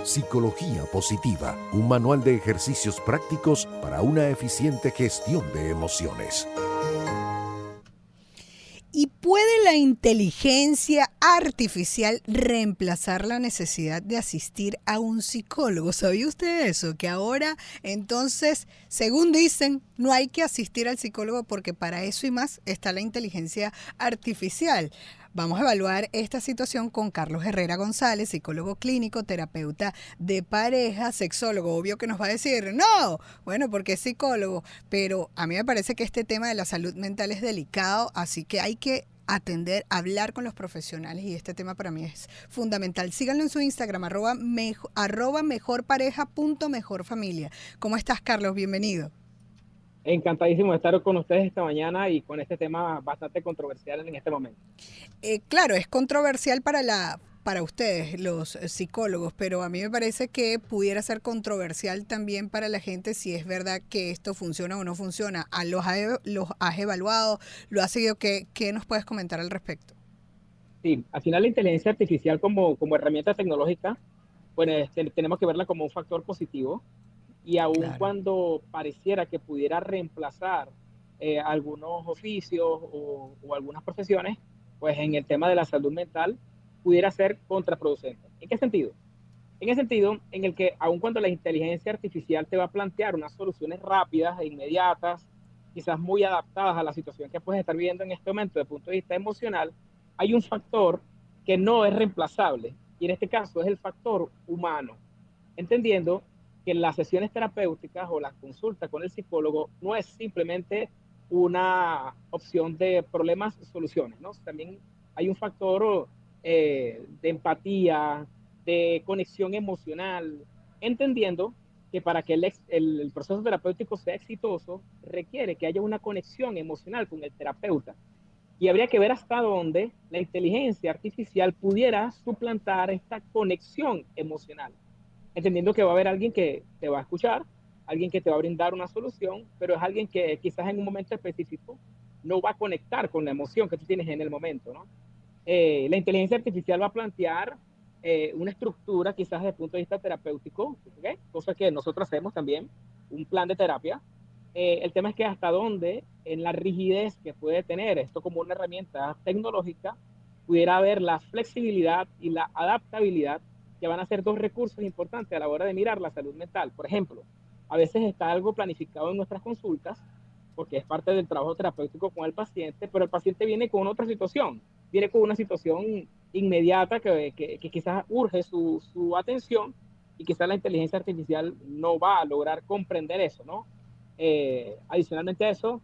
Psicología Positiva, un manual de ejercicios prácticos para una eficiente gestión de emociones. ¿Y puede la inteligencia artificial reemplazar la necesidad de asistir a un psicólogo? ¿Sabía usted eso? Que ahora, entonces, según dicen, no hay que asistir al psicólogo porque para eso y más está la inteligencia artificial. Vamos a evaluar esta situación con Carlos Herrera González, psicólogo clínico, terapeuta de pareja, sexólogo. Obvio que nos va a decir, no, bueno, porque es psicólogo, pero a mí me parece que este tema de la salud mental es delicado, así que hay que atender, hablar con los profesionales y este tema para mí es fundamental. Síganlo en su Instagram, arroba mejorpareja.mejorfamilia. ¿Cómo estás, Carlos? Bienvenido. Encantadísimo de estar con ustedes esta mañana y con este tema bastante controversial en este momento. Claro, es controversial para ustedes, los psicólogos, pero a mí me parece que pudiera ser controversial también para la gente si es verdad que esto funciona o no funciona. ¿Los has evaluado? ¿Lo has seguido? ¿Qué nos puedes comentar al respecto? Sí, al final la inteligencia artificial como herramienta tecnológica, bueno, tenemos que verla como un factor positivo y aun Claro. cuando pareciera que pudiera reemplazar algunos oficios o algunas profesiones, pues en el tema de la salud mental pudiera ser contraproducente. ¿En qué sentido? En el sentido en el que aun cuando la inteligencia artificial te va a plantear unas soluciones rápidas e inmediatas, quizás muy adaptadas a la situación que puedes estar viviendo en este momento desde el punto de vista emocional, hay un factor que no es reemplazable y en este caso es el factor humano, entendiendo que las sesiones terapéuticas o la consulta con el psicólogo no es simplemente una opción de problemas soluciones, ¿no? También hay un factor de empatía, de conexión emocional, entendiendo que para que el proceso terapéutico sea exitoso requiere que haya una conexión emocional con el terapeuta. Y habría que ver hasta dónde la inteligencia artificial pudiera suplantar esta conexión emocional, entendiendo que va a haber alguien que te va a escuchar, alguien que te va a brindar una solución, pero es alguien que quizás en un momento específico no va a conectar con la emoción que tú tienes en el momento, ¿no? La inteligencia artificial va a plantear una estructura quizás desde el punto de vista terapéutico, ¿okay? Cosa que nosotros hacemos también, un plan de terapia. El tema es que hasta dónde en la rigidez que puede tener esto como una herramienta tecnológica, pudiera haber la flexibilidad y la adaptabilidad, que van a ser dos recursos importantes a la hora de mirar la salud mental. Por ejemplo, a veces está algo planificado en nuestras consultas, porque es parte del trabajo terapéutico con el paciente, pero el paciente viene con otra situación, viene con una situación inmediata que quizás urge su atención y quizás la inteligencia artificial no va a lograr comprender eso, ¿no? Adicionalmente a eso,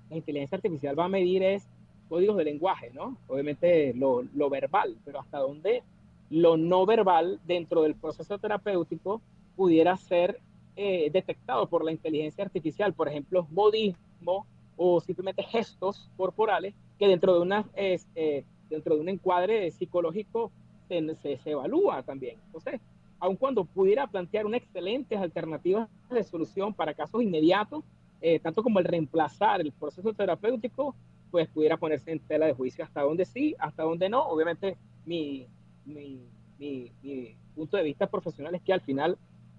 la inteligencia artificial va a medir es códigos de lenguaje, ¿no? Obviamente lo verbal, pero hasta dónde lo no verbal dentro del proceso terapéutico pudiera ser detectado por la inteligencia artificial, por ejemplo, modismo o simplemente gestos corporales que dentro de un encuadre psicológico se evalúa también. Entonces, aun cuando pudiera plantear unas excelentes alternativas de solución para casos inmediatos, tanto como el reemplazar el proceso terapéutico, pues pudiera ponerse en tela de juicio hasta dónde sí, hasta dónde no. Obviamente, mi, mi punto de vista profesional es que al final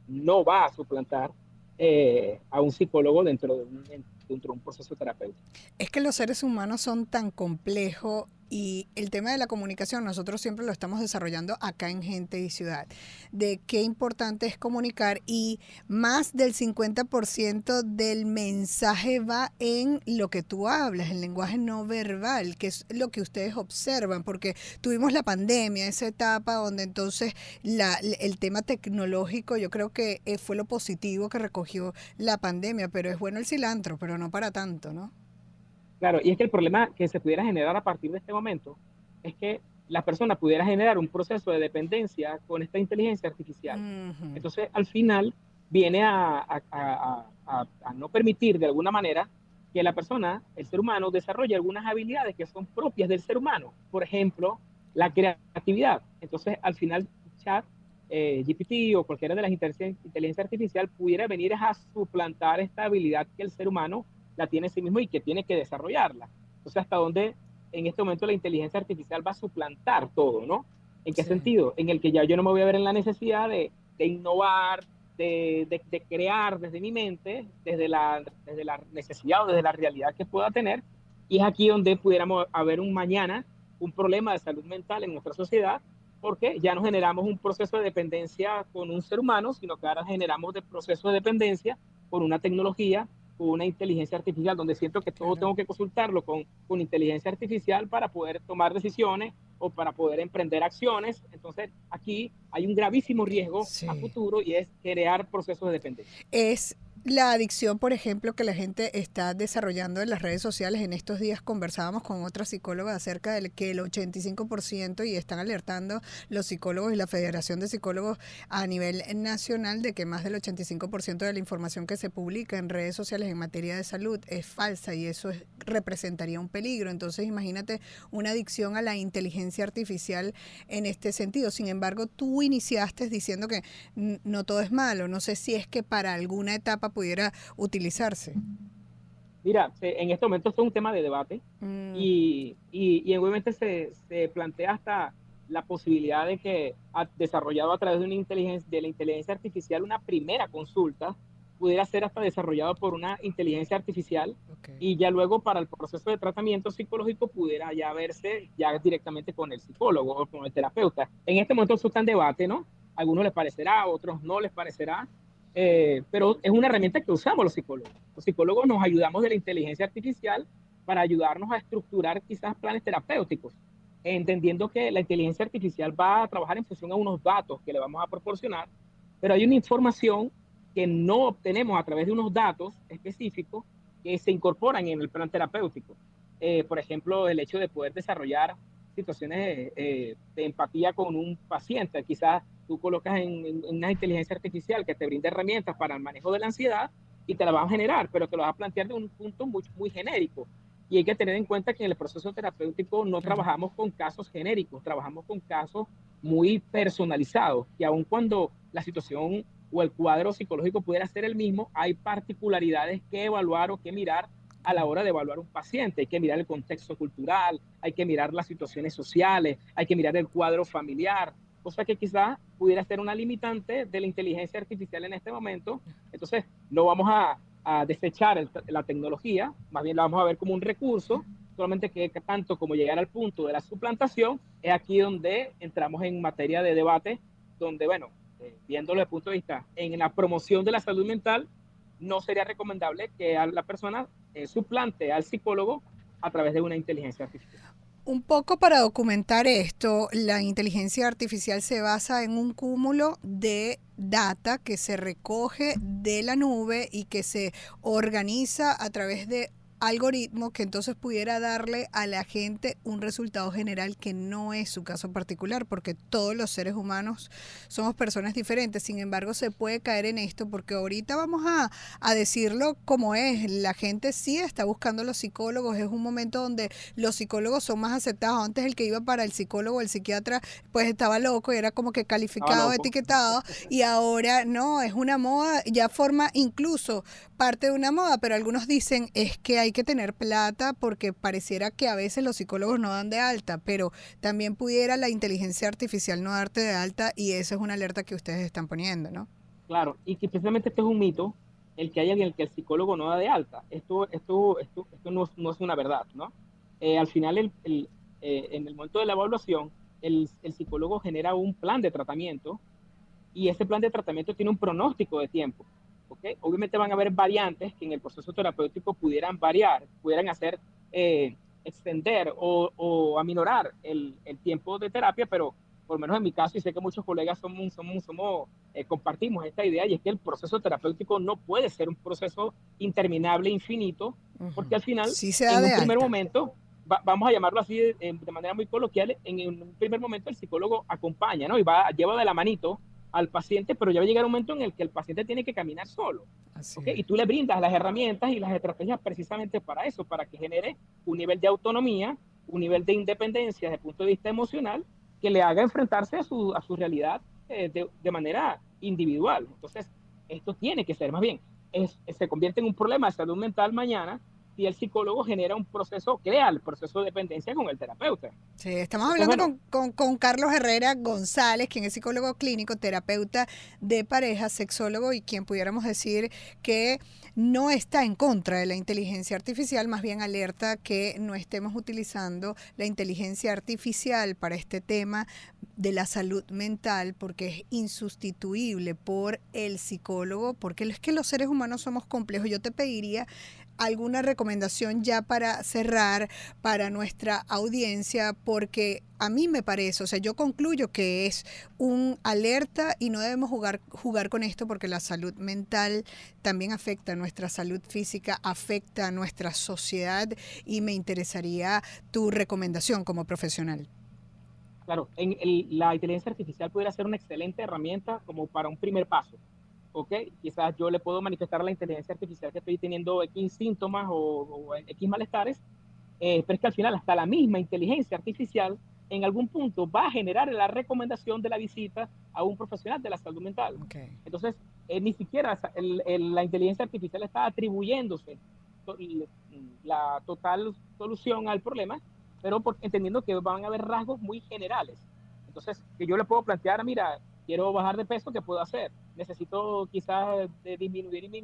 no va a suplantar a un psicólogo dentro de un proceso terapéutico. Es que los seres humanos son tan complejos y el tema de la comunicación nosotros siempre lo estamos desarrollando acá en Gente y Ciudad, de qué importante es comunicar y más del 50% del mensaje va en lo que tú hablas, el lenguaje no verbal, que es lo que ustedes observan, porque tuvimos la pandemia, esa etapa donde entonces el tema tecnológico yo creo que fue lo positivo que recogió la pandemia, pero es bueno el cilantro, pero no para tanto, ¿no? Claro, y es que el problema que se pudiera generar a partir de este momento es que la persona pudiera generar un proceso de dependencia con esta inteligencia artificial. Ujú. Entonces, al final, viene a no permitir de alguna manera que la persona, el ser humano, desarrolle algunas habilidades que son propias del ser humano. Por ejemplo, la creatividad. Entonces, al final, chat, GPT o cualquiera de las inteligencia artificial pudiera venir a suplantar esta habilidad que el ser humano la tiene en sí mismo y que tiene que desarrollarla. Entonces, hasta dónde en este momento la inteligencia artificial va a suplantar todo, ¿no? ¿En qué Sí. sentido? En el que ya yo no me voy a ver en la necesidad de innovar, de crear desde mi mente, desde la necesidad o desde la realidad que pueda tener. Y es aquí donde pudiéramos haber un mañana un problema de salud mental en nuestra sociedad, porque ya no generamos un proceso de dependencia con un ser humano, sino que ahora generamos de proceso de dependencia con una tecnología, con una inteligencia artificial, donde siento que todo tengo que consultarlo con inteligencia artificial para poder tomar decisiones o para poder emprender acciones. Entonces, aquí hay un gravísimo riesgo a futuro y es crear procesos de dependencia. Es la adicción, por ejemplo, que la gente está desarrollando en las redes sociales. En estos días conversábamos con otra psicóloga acerca de que el 85%, y están alertando los psicólogos y la Federación de Psicólogos a nivel nacional, de que más del 85% de la información que se publica en redes sociales en materia de salud es falsa, y eso representaría un peligro. Entonces, imagínate una adicción a la inteligencia artificial en este sentido. Sin embargo, tú iniciaste diciendo que no todo es malo. No sé si es que para alguna etapa pudiera utilizarse. Mira, en este momento esto es un tema de debate y obviamente se plantea hasta la posibilidad de que, desarrollado a través de la inteligencia artificial, una primera consulta pudiera ser hasta desarrollado por una inteligencia artificial, y ya luego para el proceso de tratamiento psicológico pudiera ya verse ya directamente con el psicólogo o con el terapeuta. En este momento eso está en debate, ¿no? A algunos les parecerá, a otros no les parecerá. Pero es una herramienta que usamos los psicólogos. Los psicólogos nos ayudamos de la inteligencia artificial para ayudarnos a estructurar quizás planes terapéuticos, entendiendo que la inteligencia artificial va a trabajar en función a unos datos que le vamos a proporcionar, pero hay una información que no obtenemos a través de unos datos específicos que se incorporan en el plan terapéutico. Por ejemplo, el hecho de poder desarrollar situaciones de empatía con un paciente. Quizás tú colocas en una inteligencia artificial que te brinde herramientas para el manejo de la ansiedad y te la va a generar, pero te lo va a plantear de un punto muy, muy genérico. Y hay que tener en cuenta que en el proceso terapéutico no trabajamos con casos genéricos, trabajamos con casos muy personalizados, y aun cuando la situación o el cuadro psicológico pudiera ser el mismo, hay particularidades que evaluar o que mirar a la hora de evaluar un paciente. Hay que mirar el contexto cultural, hay que mirar las situaciones sociales, hay que mirar el cuadro familiar, cosa que quizás pudiera ser una limitante de la inteligencia artificial en este momento. Entonces, no vamos a desechar la tecnología, más bien la vamos a ver como un recurso, solamente que tanto como llegar al punto de la suplantación, es aquí donde entramos en materia de debate, donde, bueno, viéndolo desde el punto de vista en la promoción de la salud mental, no sería recomendable que a la persona suplante al psicólogo a través de una inteligencia artificial. Un poco para documentar esto, la inteligencia artificial se basa en un cúmulo de data que se recoge de la nube y que se organiza a través de algoritmo que entonces pudiera darle a la gente un resultado general que no es su caso particular, porque todos los seres humanos somos personas diferentes. Sin embargo, se puede caer en esto porque ahorita vamos a decirlo como es. La gente sí está buscando a los psicólogos. Es un momento donde los psicólogos son más aceptados. Antes el que iba para el psicólogo o el psiquiatra pues estaba loco y era como que calificado, etiquetado, y ahora no, es una moda, ya forma incluso parte de una moda, pero algunos dicen es que hay que tener plata porque pareciera que a veces los psicólogos no dan de alta, pero también pudiera la inteligencia artificial no darte de alta, y eso es una alerta que ustedes están poniendo, ¿no? Claro, y que precisamente esto es un mito, el que haya en el que el psicólogo no da de alta. Esto no es una verdad, ¿no? Al final, en el momento de la evaluación, el psicólogo genera un plan de tratamiento, y ese plan de tratamiento tiene un pronóstico de tiempo. ¿Okay? Obviamente van a haber variantes que en el proceso terapéutico pudieran variar, pudieran hacer extender o aminorar el tiempo de terapia, pero por lo menos en mi caso, y sé que muchos colegas compartimos esta idea, y es que el proceso terapéutico no puede ser un proceso interminable, infinito, porque al final, sí se da en un primer momento, vamos a llamarlo así de manera muy coloquial, en un primer momento el psicólogo acompaña, ¿no? Y lleva de la manito al paciente, pero ya va a llegar un momento en el que el paciente tiene que caminar solo. ¿Okay? Y tú le brindas las herramientas y las estrategias precisamente para eso, para que genere un nivel de autonomía, un nivel de independencia desde el punto de vista emocional, que le haga enfrentarse a su realidad de manera individual. Entonces, esto tiene que ser, más bien, se convierte en un problema de salud mental mañana si el psicólogo genera un proceso, crea el proceso de dependencia con el terapeuta. Sí, estamos hablando con Carlos Herrera González, quien es psicólogo clínico, terapeuta de pareja, sexólogo y quien pudiéramos decir que no está en contra de la inteligencia artificial, más bien alerta que no estemos utilizando la inteligencia artificial para este tema de la salud mental, porque es insustituible por el psicólogo, porque es que los seres humanos somos complejos. Yo te pediría alguna recomendación ya para cerrar para nuestra audiencia, porque a mí me parece, o sea, yo concluyo que es un alerta y no debemos jugar con esto, porque la salud mental también afecta a nuestra salud física, afecta a nuestra sociedad, y me interesaría tu recomendación como profesional. Claro, la inteligencia artificial pudiera ser una excelente herramienta como para un primer paso. ¿Ok? Quizás yo le puedo manifestar a la inteligencia artificial que estoy teniendo X síntomas o X malestares, pero es que al final hasta la misma inteligencia artificial en algún punto va a generar la recomendación de la visita a un profesional de la salud mental. Okay. Entonces, ni siquiera la inteligencia artificial está atribuyéndose la total solución al problema, pero entendiendo que van a haber rasgos muy generales. Entonces, que yo le puedo plantear, mira, quiero bajar de peso, ¿qué puedo hacer? Necesito quizás disminuir mi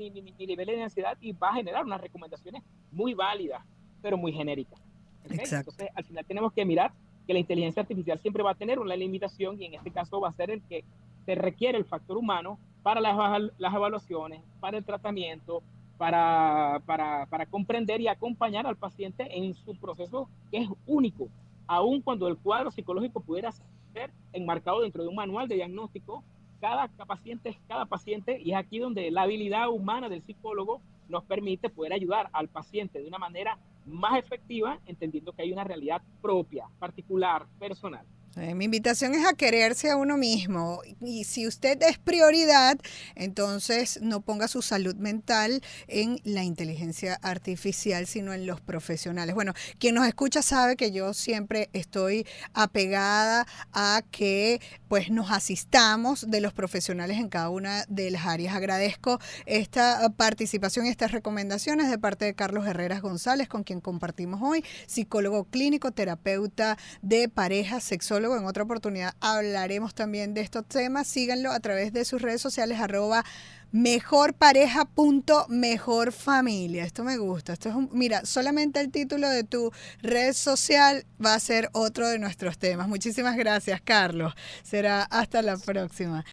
nivel de ansiedad, y va a generar unas recomendaciones muy válidas, pero muy genéricas. ¿Okay? Entonces, al final tenemos que mirar que la inteligencia artificial siempre va a tener una limitación, y en este caso va a ser el que se requiere el factor humano para las evaluaciones, para el tratamiento, para comprender y acompañar al paciente en su proceso, que es único, aun cuando el cuadro psicológico pudiera ser enmarcado dentro de un manual de diagnóstico. Cada paciente es cada paciente, y es aquí donde la habilidad humana del psicólogo nos permite poder ayudar al paciente de una manera más efectiva, entendiendo que hay una realidad propia, particular, personal. Mi invitación es a quererse a uno mismo, y si usted es prioridad, entonces no ponga su salud mental en la inteligencia artificial, sino en los profesionales. Bueno, quien nos escucha sabe que yo siempre estoy apegada a que pues nos asistamos de los profesionales en cada una de las áreas. Agradezco esta participación y estas recomendaciones de parte de Carlos Herrera González, con quien compartimos hoy, psicólogo clínico, terapeuta de pareja, sexólogo. En otra oportunidad hablaremos también de estos temas. Síganlo a través de sus redes sociales, @mejorpareja.mejorfamilia. Esto me gusta. Esto es mira, solamente el título de tu red social va a ser otro de nuestros temas. Muchísimas gracias, Carlos. Será hasta la próxima.